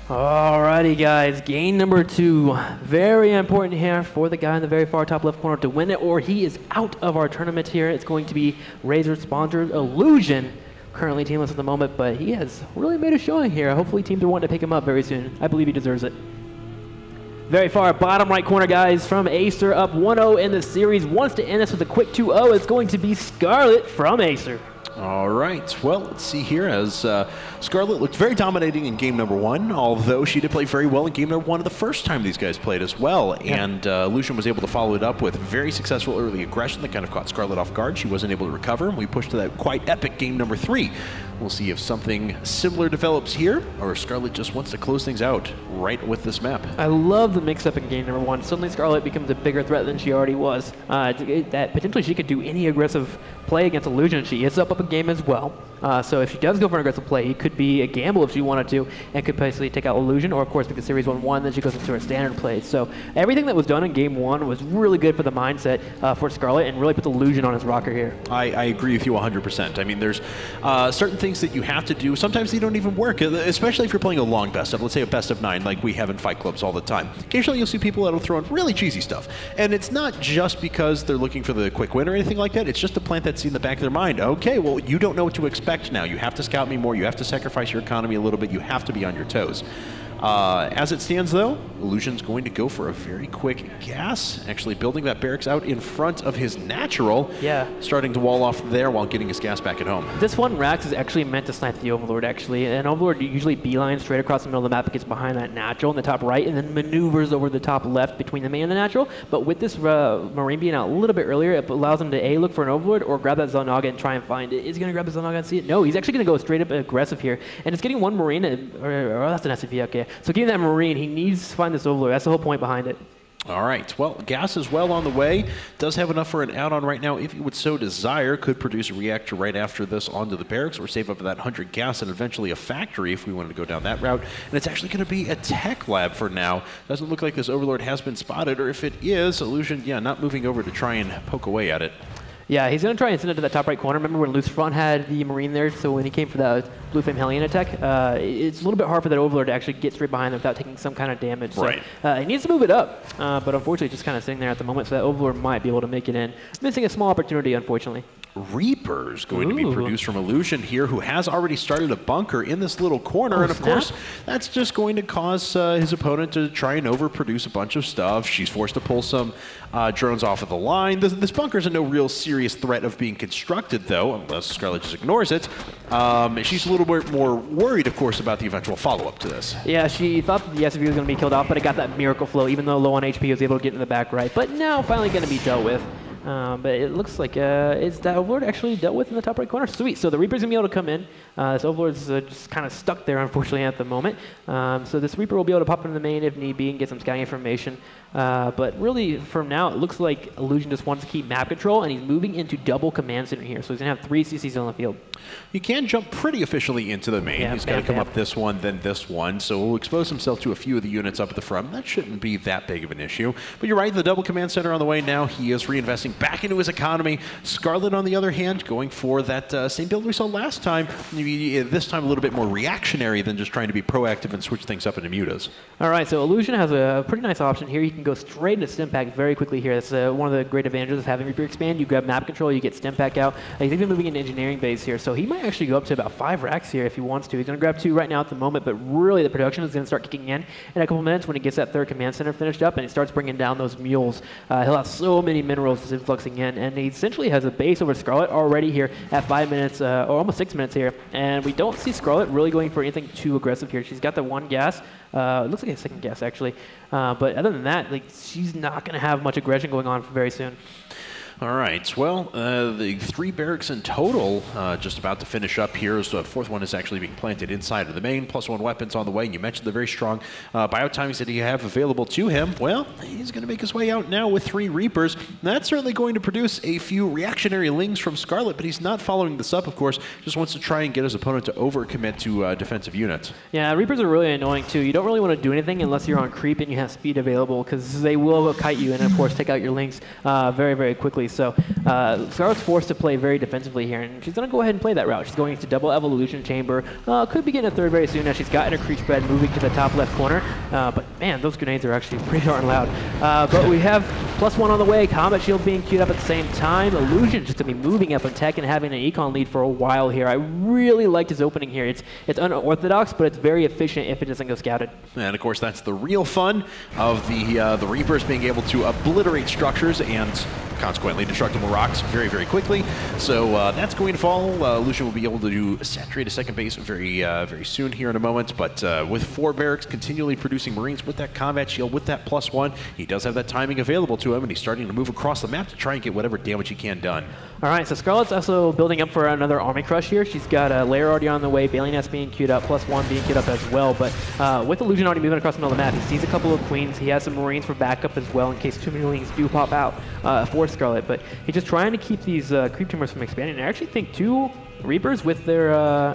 Alrighty guys, game number 2. Very important here for the guy in the very far top left corner to win it, or he is out of our tournament here. It's going to be Razer-sponsored Illusion. Currently teamless at the moment, but he has really made a showing here. Hopefully teams are wanting to pick him up very soon. I believe he deserves it. Very far bottom right corner, guys, from Acer, up 1-0 in the series. Wants to end this with a quick 2-0. It's going to be Scarlett from Acer. All right, well, let's see here as Scarlett looked very dominating in game number 1, although she did play very well in game number 1 of the first time these guys played as well. Yeah. And Illusion was able to follow it up with very successful early aggression that kind of caught Scarlett off guard. She wasn't able to recover, and we pushed to that quite epic game number 3. We'll see if something similar develops here, or if Scarlett just wants to close things out right with this map. I love the mix-up in game number 1. Suddenly Scarlett becomes a bigger threat than she already was. That potentially she could do any aggressive play against Illusion. She is up a game as well. So if she does go for an aggressive play, it could be a gamble if she wanted to, and could basically take out Illusion, or of course because Series 1-1, then she goes into her standard play. So everything that was done in game 1 was really good for the mindset for Scarlett, and really put Illusion on his rocker here. I agree with you 100%. I mean, there's certain things that you have to do. Sometimes they don't even work, especially if you're playing a long best of, let's say a best of 9 like we have in fight clubs all the time. Occasionally you'll see people that'll throw in really cheesy stuff. And it's not just because they're looking for the quick win or anything like that. It's just a plant that's in the back of their mind. Okay, well, you don't know what to expect now. You have to scout me more. You have to sacrifice your economy a little bit. You have to be on your toes. As it stands, though, Illusion's going to go for a very quick gas, actually building that barracks out in front of his natural. Yeah. Starting to wall off there while getting his gas back at home. This one, Rax, is actually meant to snipe the Overlord, actually. And Overlord usually beelines straight across the middle of the map, gets behind that natural in the top right, and then maneuvers over the top left between the main and the natural. But with this Marine being out a little bit earlier, it allows him to A, look for an Overlord, or grab that Zelnaga and try and find it. Is he going to grab the Zelnaga and see it? No, he's actually going to go straight up aggressive here. And it's getting one Marine, or that's an SCP, okay. So getting that Marine, he needs to find this Overlord. That's the whole point behind it. All right, well, gas is well on the way. Does have enough for an add-on right now if he would so desire. Could produce a reactor right after this onto the barracks, or save up for that 100 gas and eventually a factory if we wanted to go down that route. And it's actually going to be a tech lab for now. Doesn't look like this Overlord has been spotted, or if it is, Illusion, yeah, not moving over to try and poke away at it. Yeah, he's going to try and send it to that top right corner. Remember when Loose Front had the Marine there, so when he came for that Blue Flame Hellion attack, it's a little bit hard for that Overlord to actually get straight behind them without taking some kind of damage. Right. So, he needs to move it up, but unfortunately just kind of sitting there at the moment, so that Overlord might be able to make it in. Missing a small opportunity, unfortunately. Reaper's going to be produced from Illusion here, who has already started a bunker in this little corner, and of course that's just going to cause his opponent to try and overproduce a bunch of stuff. She's forced to pull some drones off of the line. This bunker is no real serious threat of being constructed, though, unless Scarlett just ignores it. She's a little bit more worried, of course, about the eventual follow-up to this. Yeah, she thought that the SCP was going to be killed off, but it got that miracle flow, even though low on HP, was able to get in the back right. But now finally going to be dealt with. But it looks like is that Overlord actually dealt with in the top right corner? Sweet. So the Reaper's going to be able to come in. This Overlord's just kind of stuck there, unfortunately, at the moment. So this Reaper will be able to pop into the main if need be and get some scouting information. But really, from now, it looks like Illusion just wants to keep map control, and he's moving into double command center here. So he's going to have 3 CCs on the field. He can jump pretty efficiently into the main. Yeah, he's got to come up this one, then this one. So he'll expose himself to a few of the units up at the front. That shouldn't be that big of an issue. But you're right, the double command center on the way now. He is reinvesting back into his economy. Scarlett, on the other hand, going for that same build we saw last time. This time a little bit more reactionary than just trying to be proactive and switch things up into mutas. All right, so Illusion has a pretty nice option here. He can go straight into Stimpak very quickly here. That's one of the great advantages of having Reaper expand. You grab map control, you get Stimpak out. He's even moving into engineering base here, so he might actually go up to about 5 racks here if he wants to. He's going to grab 2 right now at the moment, but really the production is going to start kicking in a couple minutes when he gets that 3rd command center finished up and he starts bringing down those mules. He'll have so many minerals just influxing in, and he essentially has a base over Scarlett already here at 5 minutes, or almost 6 minutes here, and we don't see Scarlett really going for anything too aggressive here. She's got the 1 gas. It looks like a 2nd gas, actually. But other than that, like, she's not going to have much aggression going on very soon. All right, well, the 3 barracks in total just about to finish up here. So the 4th one is actually being planted inside of the main, +1 weapons on the way. And you mentioned the very strong bio timings that he have available to him. Well, he's going to make his way out now with 3 Reapers. That's certainly going to produce a few reactionary lings from Scarlett, but he's not following this up, of course. Just wants to try and get his opponent to overcommit to defensive units. Yeah, Reapers are really annoying, too. You don't really want to do anything unless you're on creep and you have speed available, because they will kite you and, of course, take out your links very, very quickly. So Scarlett's forced to play very defensively here, and she's going to go ahead and play that route. She's going to double evolution chamber. Could be getting a third very soon as she's gotten her creep spread moving to the top left corner. But man, those grenades are actually pretty darn loud. But we have +1 on the way. Combat shield being queued up at the same time. Illusion just going to be moving up on tech and having an econ lead for a while here. I really liked his opening here. It's unorthodox, but it's very efficient if it doesn't go scouted. And of course, that's the real fun of the Reapers being able to obliterate structures and consequently destructible rocks very, very quickly. So that's going to fall. Illusion will be able to saturate a second base very soon here in a moment. But with 4 barracks continually producing Marines with that combat shield, with that +1, he does have that timing available to him, and he's starting to move across the map to try and get whatever damage he can done. All right, so Scarlett's also building up for another army crush here. She's got a layer already on the way, Bailing Nest being queued up, +1 being queued up as well. But with Illusion already moving across the middle of the map, he sees a couple of queens. He has some Marines for backup as well in case too many wings do pop out for Scarlett. But he's just trying to keep these creep tumors from expanding. And I actually think 2 Reapers with their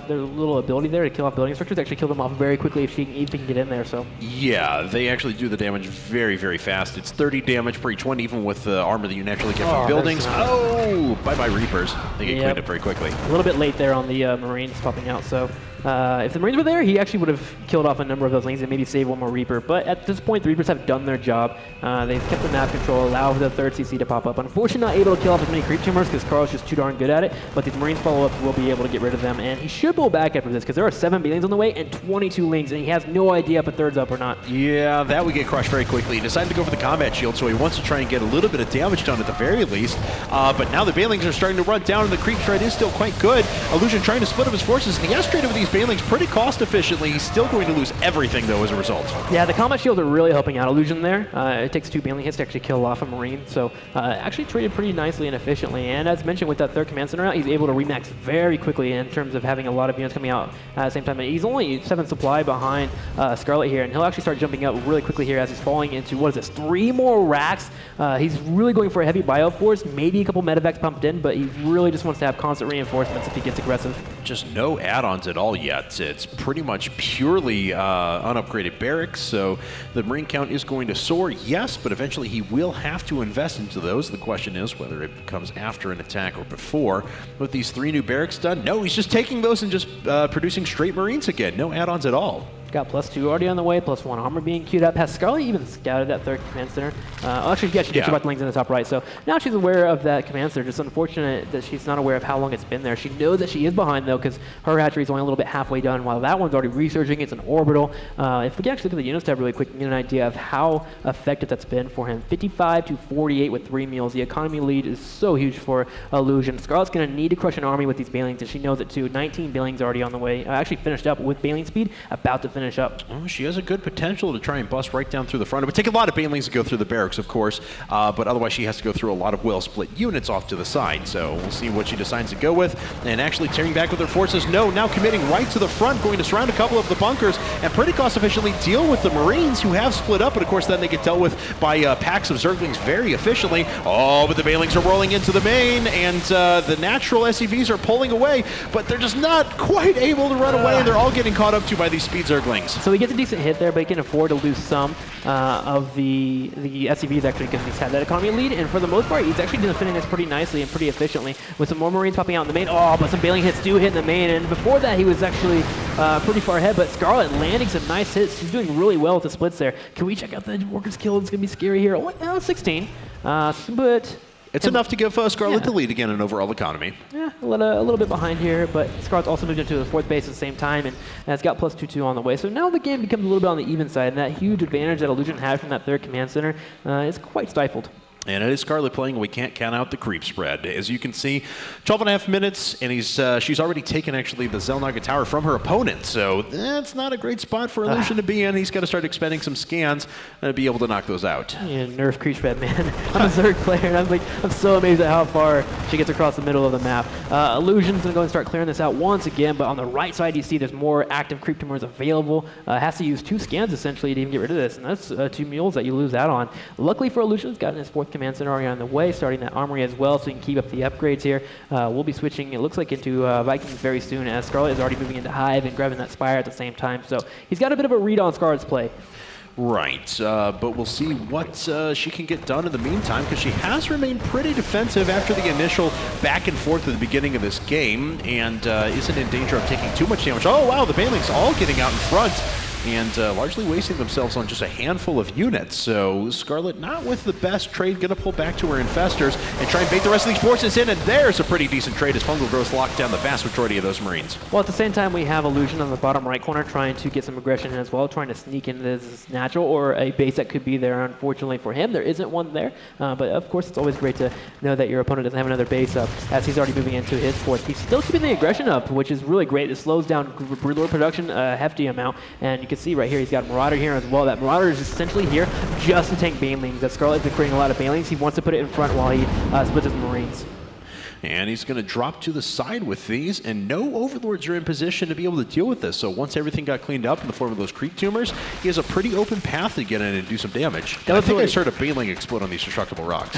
little ability there to kill off building structures actually kill them off very quickly if he can get in there. So yeah, they actually do the damage very, very fast. It's 30 damage per each one, even with the armor that you naturally get from buildings. Oh, bye-bye Reapers. They get cleaned up very quickly. A little bit late there on the Marines popping out. So if the Marines were there, he actually would have killed off a number of those lanes and maybe saved one more Reaper. But at this point, the Reapers have done their job. They've kept the map control, allow the 3rd CC to pop up. Unfortunately, not able to kill off as many creep tumors because Carl's just too darn good at it. But these Marines follow-ups will be able to get rid of them. And he should pull back after this because there are 7 Banelings on the way and 22 Lings, and he has no idea if a 3rd's up or not. Yeah, that would get crushed very quickly. He decided to go for the combat shield, so he wants to try and get a little bit of damage done at the very least. But now the Banelings are starting to run down, and the creep shred is still quite good. Illusion trying to split up his forces, and he has traded with these Banelings pretty cost efficiently. He's still going to lose everything, though, as a result. Yeah, the combat shields are really helping out Illusion there. It takes 2 Baneling hits to actually kill off a Marine, so actually traded pretty nicely and efficiently. And as mentioned, with that 3rd command center out, he's able to remax very quickly in terms of having a lot of units coming out at the same time. And he's only 7 supply behind Scarlett here, and he'll actually start jumping up really quickly here as he's falling into, what is this, 3 more racks. He's really going for a heavy bio force, maybe a couple medevacs pumped in, but he really just wants to have constant reinforcements if he gets aggressive. Just no add-ons at all yet. It's pretty much purely unupgraded barracks, so the Marine count is going to soar, yes, but eventually he will have to invest into those. The question is whether it comes after an attack or before. With these 3 new barracks done, no, he's just taking those and just producing straight Marines again. No add-ons at all. Got +2 already on the way, +1 armor being queued up. Has Scarlett even scouted that 3rd command center? Actually, yeah, she did about the Lings in the top right. So now she's aware of that command center. Just unfortunate that she's not aware of how long it's been there. She knows that she is behind, though, because her hatchery is only a little bit halfway done, while that one's already resurging. It's an orbital. If we can actually look at the units tab really quick and get an idea of how effective that's been for him. 55 to 48 with 3 meals. The economy lead is so huge for Illusion. Scarlett's going to need to crush an army with these Banelings, and she knows it, too. 19 Banelings already on the way. Actually finished up with Baneling speed, about to finish up. Oh, she has a good potential to try and bust right down through the front. It would take a lot of Banelings to go through the barracks, of course, but otherwise she has to go through a lot of well-split units off to the side. So we'll see what she decides to go with. And actually tearing back with her forces, no, now committing right to the front, going to surround a couple of the bunkers and pretty cost-efficiently deal with the Marines who have split up. But of course, then they get dealt with by packs of Zerglings very efficiently. Oh, but the Banelings are rolling into the main, and the natural SCVs are pulling away, but they're just not quite able to run away, and they're all getting caught up to by these speed Zerglings. So he gets a decent hit there, but he can afford to lose some of the SCVs actually because he's had that economy lead, and for the most part, he's actually defending this pretty nicely and pretty efficiently with some more Marines popping out in the main. Oh, but some Baneling hits do hit in the main, and before that, he was actually pretty far ahead, but Scarlett landing some nice hits. She's doing really well with the splits there. Can we check out the workers kill? It's going to be scary here. Oh, 16, but... It's enough to give Scarlett the lead again in overall economy. Yeah, a little bit behind here, but Scarlett's also moved into the 4th base at the same time, and has got +2/2 on the way. So now the game becomes a little bit on the even side, and that huge advantage that Illusion had from that 3rd command center is quite stifled. And it is Scarlett playing, and we can't count out the creep spread. As you can see, 12.5 minutes, and she's already taken, actually, the Xel'Naga Tower from her opponent. So that's not a great spot for Illusion to be in. He's got to start expending some scans and be able to knock those out. Yeah, nerf creep spread, man. I'm a Zerg player, and I'm so amazed at how far she gets across the middle of the map. Illusion's going to go and start clearing this out once again, but on the right side, you see there's more active creep tumors available. Has to use 2 scans, essentially, to even get rid of this, and that's 2 mules that you lose out on. Luckily for Illusion, he's gotten his 4th command center already on the way, starting that armory as well, so he can keep up the upgrades here. We'll be switching, it looks like, into Vikings very soon, as Scarlett is already moving into Hive and grabbing that Spire at the same time. So he's got a bit of a read on Scarlett's play. Right, but we'll see what she can get done in the meantime, because she has remained pretty defensive after the initial back and forth at the beginning of this game, and isn't in danger of taking too much damage. Oh wow, the Banelings all getting out in front, and largely wasting themselves on just a handful of units. So Scarlett, not with the best trade, going to pull back to her infestors and try and bait the rest of these forces in, and there's a pretty decent trade as Fungal Growth locked down the vast majority of those Marines. Well, at the same time, we have Illusion on the bottom right corner trying to get some aggression in as well, trying to sneak into this natural or a base that could be there. Unfortunately for him, there isn't one there, but of course it's always great to know that your opponent doesn't have another base up, as he's already moving into his fourth. He's still keeping the aggression up, which is really great. It slows down Broodlord production a hefty amount, and you can see right here he's got Marauder here as well. That Marauder is essentially here just to tank Banelings. That Scarlett's been creating a lot of Banelings. He wants to put it in front while he splits his Marines. And he's going to drop to the side with these, and no Overlords are in position to be able to deal with this. So once everything got cleaned up in the form of those creep tumors, he has a pretty open path to get in and do some damage. I think I saw a Baneling explode on these destructible rocks.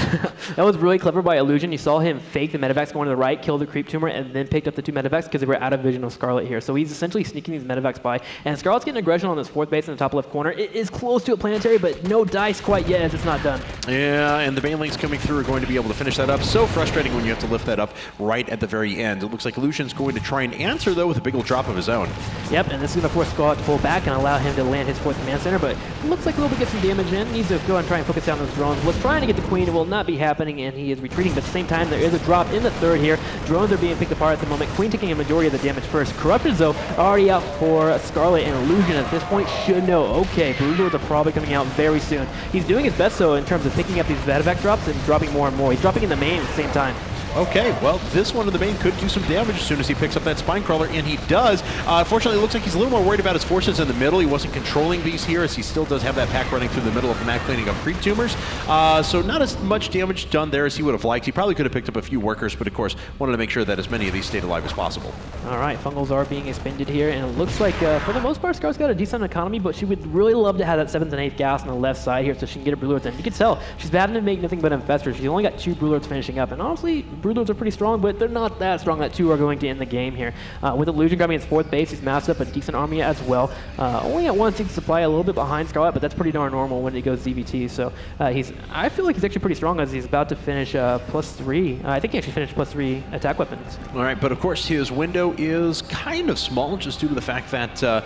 That was really clever by Illusion. You saw him fake the medevacs going to the right, kill the creep tumor, and then picked up the two medevacs because they were out of vision of Scarlett here. So he's essentially sneaking these medevacs by, and Scarlett's getting aggression on this fourth base in the top left corner. It is close to a planetary, but no dice quite yet as it's not done. Yeah, and the Banelings coming through are going to be able to finish that up. So frustrating when you have to lift that up right at the very end. It looks like Illusion's going to try and answer, though, with a big old drop of his own. Yep, and this is going to force Scarlett to pull back and allow him to land his fourth command center, but it looks like a little bit gets some damage in. Needs to go and try and focus down those drones. Was trying to get the Queen. It will not be happening, and he is retreating, but at the same time, there is a drop in the third here. Drones are being picked apart at the moment. Queen taking a majority of the damage first. Corruptions, though, already out for Scarlett, and Illusion at this point should know, okay, Broodlords are probably coming out very soon. He's doing his best, though, in terms of picking up these medevac drops and dropping more and more. He's dropping in the main at the same time. Okay, well, this one in the main could do some damage as soon as he picks up that spine crawler, and he does. Fortunately, it looks like he's a little more worried about his forces in the middle. He wasn't controlling these here, as he still does have that pack running through the middle of the map, cleaning up creep tumors. So not as much damage done there as he would have liked. He probably could have picked up a few workers, but of course, wanted to make sure that as many of these stayed alive as possible. All right, Fungals are being expended here, and it looks like, for the most part, Scar's got a decent economy, but she would really love to have that 7th and 8th gas on the left side here so she can get her Broodlords in. You can tell, she's batting to make nothing but infestors. She's only got 2 Broodlords finishing up, and honestly, Broodlords are pretty strong, but they're not that strong that 2 are going to end the game here. With Illusion grabbing his 4th base, he's massed up a decent army as well. Only at 1 single supply, a little bit behind Scarlett, but that's pretty darn normal when it goes ZVT. So I feel like he's actually pretty strong as he's about to finish +3. I think he actually finished +3 attack weapons. All right, but of course his window is kind of small just due to the fact that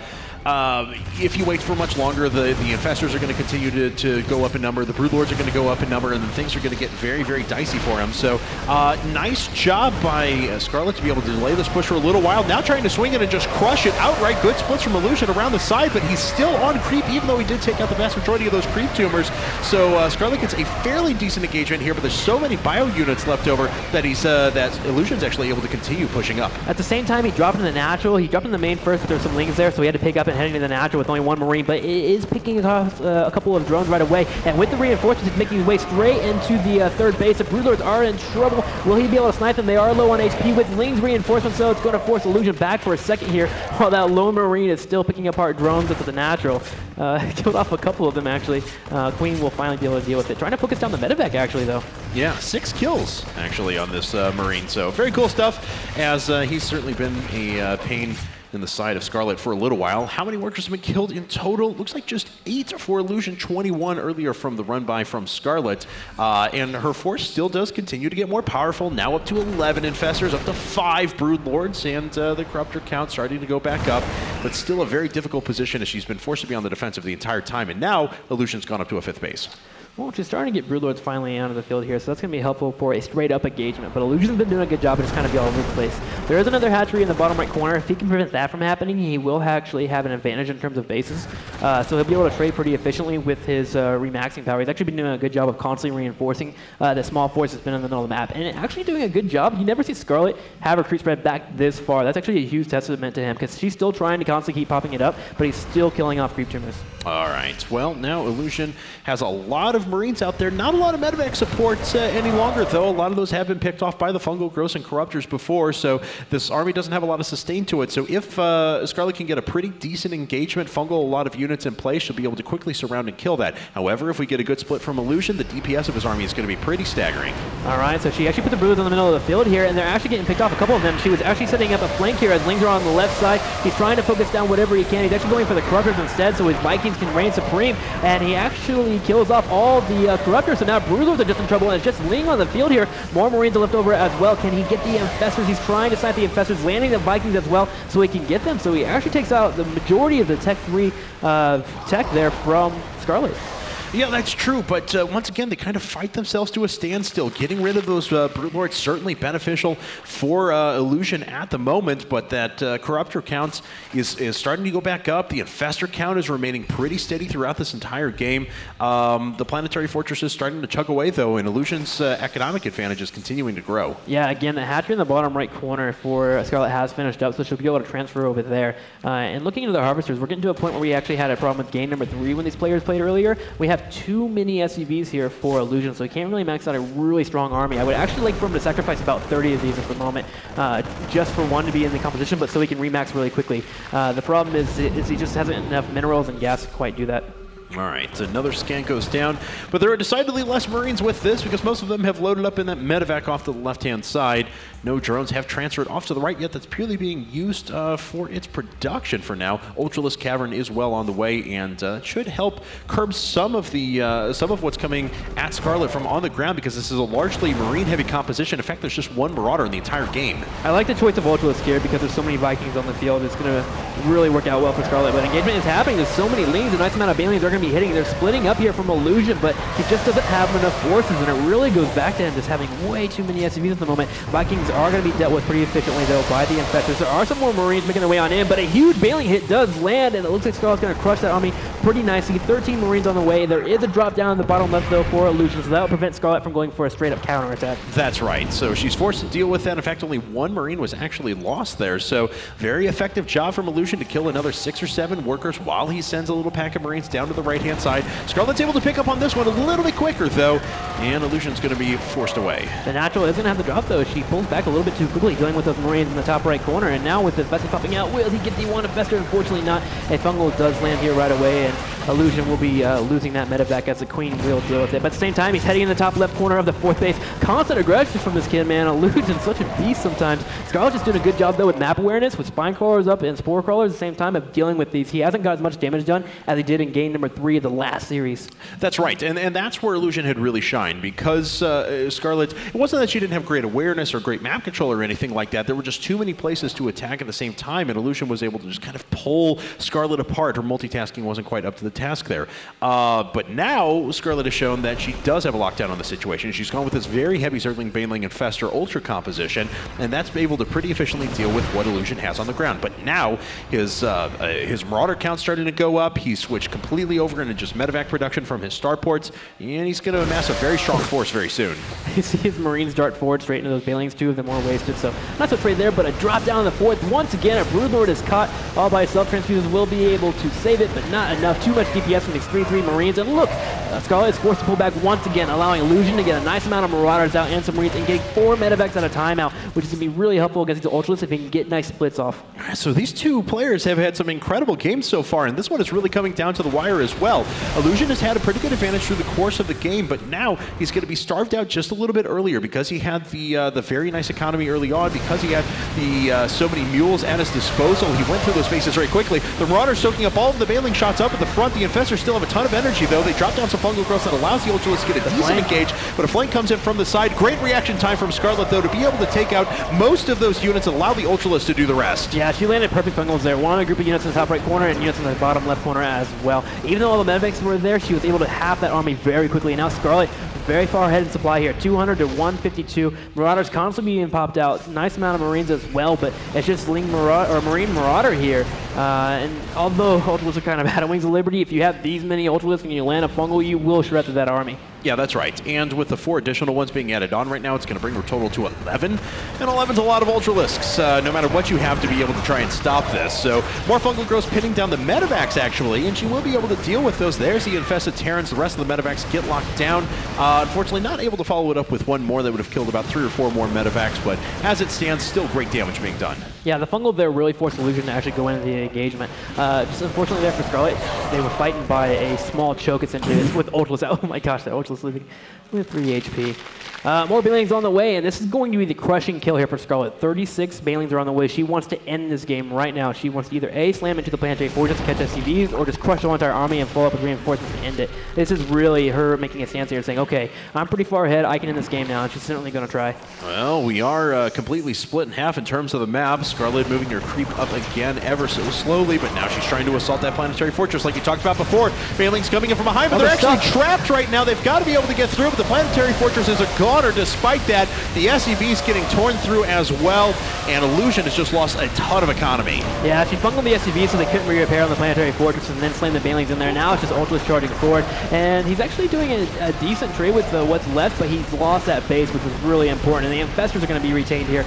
if he waits for much longer, the infestors are going to continue to go up in number, the Broodlords are going to go up in number, and then things are going to get very, very dicey for him. So nice job by Scarlett to be able to delay this push for a little while. Now trying to swing it and just crush it outright. Good splits from Illusion around the side, but he's still on creep, even though he did take out the vast majority of those creep tumors. So Scarlett gets a fairly decent engagement here, but there's so many bio units left over that that Illusion's actually able to continue pushing up. At the same time, he dropped in the natural. He dropped in the main first, but there were some lings there, so he had to pick up and heading to the natural with only 1 Marine, but it is picking off a couple of drones right away, and with the reinforcements, he's making his way straight into the 3rd base. The Broodlords are in trouble. Will he be able to snipe them? They are low on HP with Ling's reinforcements, so it's going to force Illusion back for a second here, while that lone Marine is still picking apart drones up at the natural. Killed off a couple of them, actually. Queen will finally be able to deal with it. Trying to focus down the medevac, actually, though. Yeah, 6 kills, actually, on this Marine, so very cool stuff, as he's certainly been a pain in the side of Scarlett for a little while. How many workers have been killed in total? Looks like just 8 for Illusion, 21 earlier from the run-by from Scarlett. And her force still does continue to get more powerful, now up to 11 infestors, up to 5 Broodlords, and the Corruptor count starting to go back up, but still a very difficult position as she's been forced to be on the defensive the entire time, and now Illusion's gone up to a 5th base. Well, she's starting to get Broodlords finally out of the field here, so that's going to be helpful for a straight-up engagement. But Illusion's been doing a good job of just kind of be all over the place. There is another hatchery in the bottom right corner. If he can prevent that from happening, he will actually have an advantage in terms of bases. So he'll be able to trade pretty efficiently with his remaxing power. He's actually been doing a good job of constantly reinforcing the small force that's been in the middle of the map. And actually doing a good job. You never see Scarlett have her creep spread back this far. That's actually a huge testament to him, because she's still trying to constantly keep popping it up, but he's still killing off creep tumors. All right. Well, now Illusion has a lot of of Marines out there. Not a lot of medevac support any longer, though. A lot of those have been picked off by the Fungal Growths and Corruptors before, so this army doesn't have a lot of sustain to it. So if Scarlett can get a pretty decent engagement, Fungal a lot of units in place, she'll be able to quickly surround and kill that. However, if we get a good split from Illusion, the DPS of his army is going to be pretty staggering. All right, so she actually put the Brooders in the middle of the field here, and they're actually getting picked off, a couple of them. She was actually setting up a flank here as Lings are on the left side. He's trying to focus down whatever he can. He's actually going for the Corruptors instead, so his Vikings can reign supreme, and he actually kills off all the Corruptors, so now Brooders are just in trouble, and it's just Ling on the field here. More Marines are left over as well. Can he get the Infestors? He's trying to snipe the Infestors, landing the Vikings as well, so he can get them. So he actually takes out the majority of the Tech 3 tech there from Scarlett. Yeah, that's true, but once again, they kind of fight themselves to a standstill. Getting rid of those Broodlords certainly beneficial for Illusion at the moment, but that Corruptor count is starting to go back up. The Infestor count is remaining pretty steady throughout this entire game. The Planetary Fortress is starting to chug away, though, and Illusion's economic advantage is continuing to grow. Yeah, again, the hatchery in the bottom right corner for Scarlett has finished up, so she'll be able to transfer over there. And looking into the Harvesters, we're getting to a point where we actually had a problem with game number 3 when these players played earlier. We have too many SUVs here for Illusion, so he can't really max out a really strong army. I would actually like for him to sacrifice about 30 of these at the moment, just for one to be in the competition, but so he can remax really quickly. The problem is he just hasn't enough minerals and gas to quite do that. All right, another scan goes down, but there are decidedly less Marines with this because most of them have loaded up in that medevac off to the left-hand side. No drones have transferred off to the right yet. That's purely being used for its production for now. Ultralisk Cavern is well on the way and should help curb some of what's coming at Scarlett from on the ground because this is a largely Marine-heavy composition. In fact, there's just one Marauder in the entire game. I like the choice of Ultralisk here because there's so many Vikings on the field. It's going to really work out well for Scarlett, but engagement is happening. There's so many Lings, a nice amount of Banelings are going to be hitting. They're splitting up here from Illusion, but he just doesn't have enough forces, and it really goes back to him just having way too many SUVs at the moment. Vikings are going to be dealt with pretty efficiently, though, by the Infestors. There are some more Marines making their way on in, but a huge Baneling hit does land, and it looks like Scarlett's going to crush that army pretty nicely. 13 Marines on the way. There is a drop down in the bottom left, though, for Illusion, so that will prevent Scarlett from going for a straight-up counterattack. That's right. So she's forced to deal with that. In fact, only one Marine was actually lost there, so very effective job from Illusion to kill another 6 or 7 workers while he sends a little pack of Marines down to the right-hand side. Scarlett's able to pick up on this one a little bit quicker, though, and Illusion's going to be forced away. The Natural is going to have the drop, though. She pulls back a little bit too quickly, dealing with those Marines in the top right corner, and now with the Infestor popping out, will he get the one Infestor? Unfortunately not. A Fungal does land here right away, and Illusion will be losing that medevac as the Queen will deal with it. But at the same time, he's heading in the top left corner of the 4th base. Constant aggression from this kid, man. Illusion's such a beast sometimes. Scarlett's just doing a good job, though, with map awareness, with Spine Crawlers up and Spore Crawlers at the same time of dealing with these. He hasn't got as much damage done as he did in game number 3 of the last series. That's right, and that's where Illusion had really shined because Scarlett, it wasn't that she didn't have great awareness or great map control or anything like that. There were just too many places to attack at the same time, and Illusion was able to just kind of pull Scarlett apart. Her multitasking wasn't quite up to the task there. But now Scarlett has shown that she does have a lockdown on the situation. She's gone with this very heavy Zergling, Baneling, and Fester Ultra composition, and that's able to pretty efficiently deal with what Illusion has on the ground. But now his Marauder count's starting to go up. He's switched completely over into just medevac production from his starports, and he's going to amass a very strong force very soon. You see his Marines dart forward straight into those Banelings. 2 of them were wasted, so not so afraid there, but a drop down in the 4th. Once again, a Broodlord is caught all by itself. Transfuses will be able to save it, but not enough. Too much DPS from these 3-3 Marines, and look, Scarlett is forced to pull back once again, allowing Illusion to get a nice amount of Marauders out and some Marines, and getting 4 medevacs at a timeout, which is going to be really helpful against the Ultralisk if he can get nice splits off. So these 2 players have had some incredible games so far, and this one is really coming down to the wire as well. Illusion has had a pretty good advantage through the course of the game, but now he's going to be starved out just a little bit earlier because he had the very nice economy early on, because he had so many mules at his disposal. He went through those spaces very quickly. The Marauders soaking up all of the Baneling shots up at the front. The Infestors still have a ton of energy, though. They drop down some Fungal Growths that allows the Ultralisk to get a decent engage, but a flank comes in from the side. Great reaction time from Scarlett, though, to be able to take out most of those units and allow the Ultralisk to do the rest. Yeah, she landed perfect Fungals there. One group of units in the top right corner and units in the bottom left corner as well. Even though all the medevacs were there, she was able to half that army very quickly. And now Scarlett very far ahead in supply here, 200 to 152. Marauders constantly being popped out. Nice amount of Marines as well, but it's just Marine Marauder here. And although Ultralisks are kind of out of Wings of Liberty, if you have these many Ultralisks and you land a Fungal, you will shred through that army. Yeah, that's right. And with the 4 additional ones being added on right now, it's going to bring her total to 11. And 11's a lot of Ultralisks, no matter what you have to be able to try and stop this. So more fungal growths pinning down the medevacs, actually, and she will be able to deal with those. There's the infested Terrans. The rest of the medevacs get locked down. Unfortunately, not able to follow it up with one more that would have killed about 3 or 4 more medevacs, but as it stands, still great damage being done. Yeah, the fungal there really forced Illusion to actually go into the engagement. Just unfortunately there for Scarlett, they were fighting by a small choke essentially with Ultras. Oh my gosh, that Ultras living with 3 HP. More Banelings on the way, and this is going to be the crushing kill here for Scarlett. 36 Banelings are on the way. She wants to end this game right now. She wants to either A, slam into the planetary fortress to catch SCVs, or just crush the whole entire army and follow up with reinforcements to end it. This is really her making a stance here saying, okay, I'm pretty far ahead. I can end this game now, and she's certainly going to try. Well, we are completely split in half in terms of the map. Scarlett moving her creep up again ever so slowly, but now she's trying to assault that planetary fortress like you talked about before. Banelings coming in from behind, but they're actually trapped right now. They've got to be able to get through, but the planetary fortress is a goner. Despite that, the SCV's getting torn through as well, and Illusion has just lost a ton of economy. Yeah, she fungled the SCV so they couldn't re-repair on the planetary fortress and then slam the Banelings in there. Now it's just Ultras charging forward, and he's actually doing a decent trade with what's left, but he's lost that base, which is really important, and the Infestors are going to be retained here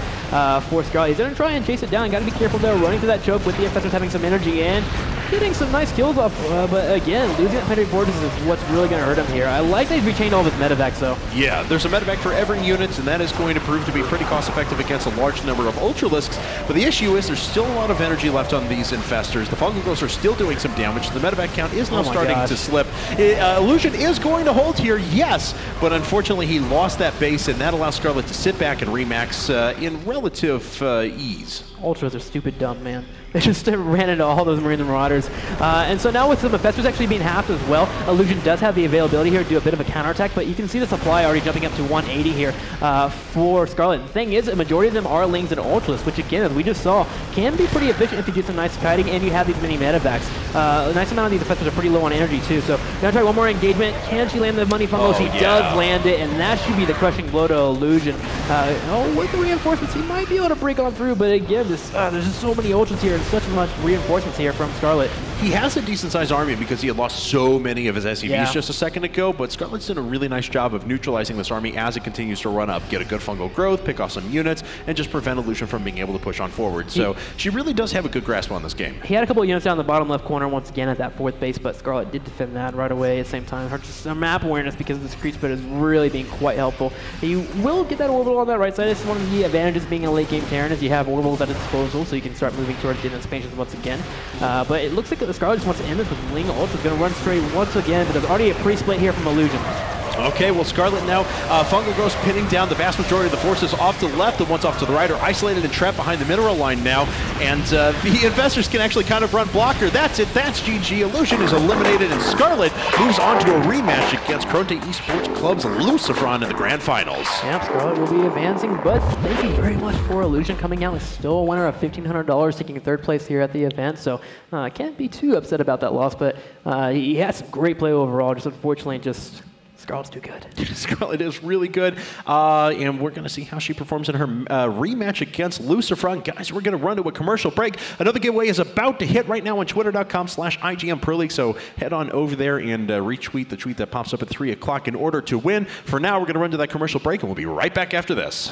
for Scarlett. He's going to try and chase it down. Got to be careful there, running through that choke with the Infestors having some energy and getting some nice kills off, but again, losing that planetary fortress is what's really going to hurt him here. I like they've retained all of his medevacs, though. Yeah, there's a medevac for every unit, and that is going to prove to be pretty cost-effective against a large number of Ultralisks, but the issue is there's still a lot of energy left on these Infestors. The fungal growths are still doing some damage. The medevac count is now starting to slip. Illusion is going to hold here, yes, but unfortunately he lost that base, and that allows Scarlett to sit back and remax in relative ease. Ultras are stupid dumb, man. They just ran into all those Marine Marauders. And so now with some Infestors actually being halved as well, Illusion does have the availability here to do a bit of a counterattack, but you can see the supply already jumping up to 180 here for Scarlett. The thing is, a majority of them are Lings and Ultras, which again, as we just saw, can be pretty efficient if you do some nice kiting and you have these mini medevacs. A nice amount of these Infestors are pretty low on energy too, so gonna try one more engagement. Can she land the money fungal? She does land it, and that should be the crushing blow to Illusion. With the reinforcements, he might be able to break on through, but again, there's just so many Ultras here and such much reinforcements here from Scarlett. He has a decent-sized army because he had lost so many of his SCVs just a second ago, but Scarlett's done a really nice job of neutralizing this army as it continues to run up, get a good fungal growth, pick off some units, and just prevent Illusion from being able to push on forward. So she really does have a good grasp on this game. He had a couple of units down the bottom left corner once again at that 4th base, but Scarlett did defend that right away at the same time. Her map awareness because of this creep spread is really being quite helpful. You will get that orbital on that right side. It's one of the advantages being a late game Terran is you have orbitals at its disposal, so you can start moving towards the expansions once again. But it looks like the Scarlett just wants to end this with Ling Ultra going to run straight once again, but there's already a pre-split here from Illusion. Okay, well, Scarlett now, fungal growths pinning down the vast majority of the forces off to the left. The ones off to the right are isolated and trapped behind the mineral line now, and the Infestors can actually kind of run blocker. That's it, that's GG. Illusion is eliminated, and Scarlett moves on to a rematch against Kronte Esports Club's Lucifron in the grand finals. Yep, Scarlett will be advancing, but thank you very much for Illusion coming out. Still a winner of $1,500, taking 3rd place here at the event, so I can't be too upset about that loss, but he had some great play overall, just unfortunately just... Scarlett's too good. Scarlett is really good, and we're going to see how she performs in her rematch against Lucifron. Guys, we're going to run to a commercial break. Another giveaway is about to hit right now on twitter.com/IGNProLeague, so head on over there and retweet the tweet that pops up at 3 o'clock in order to win. For now, we're going to run to that commercial break, and we'll be right back after this.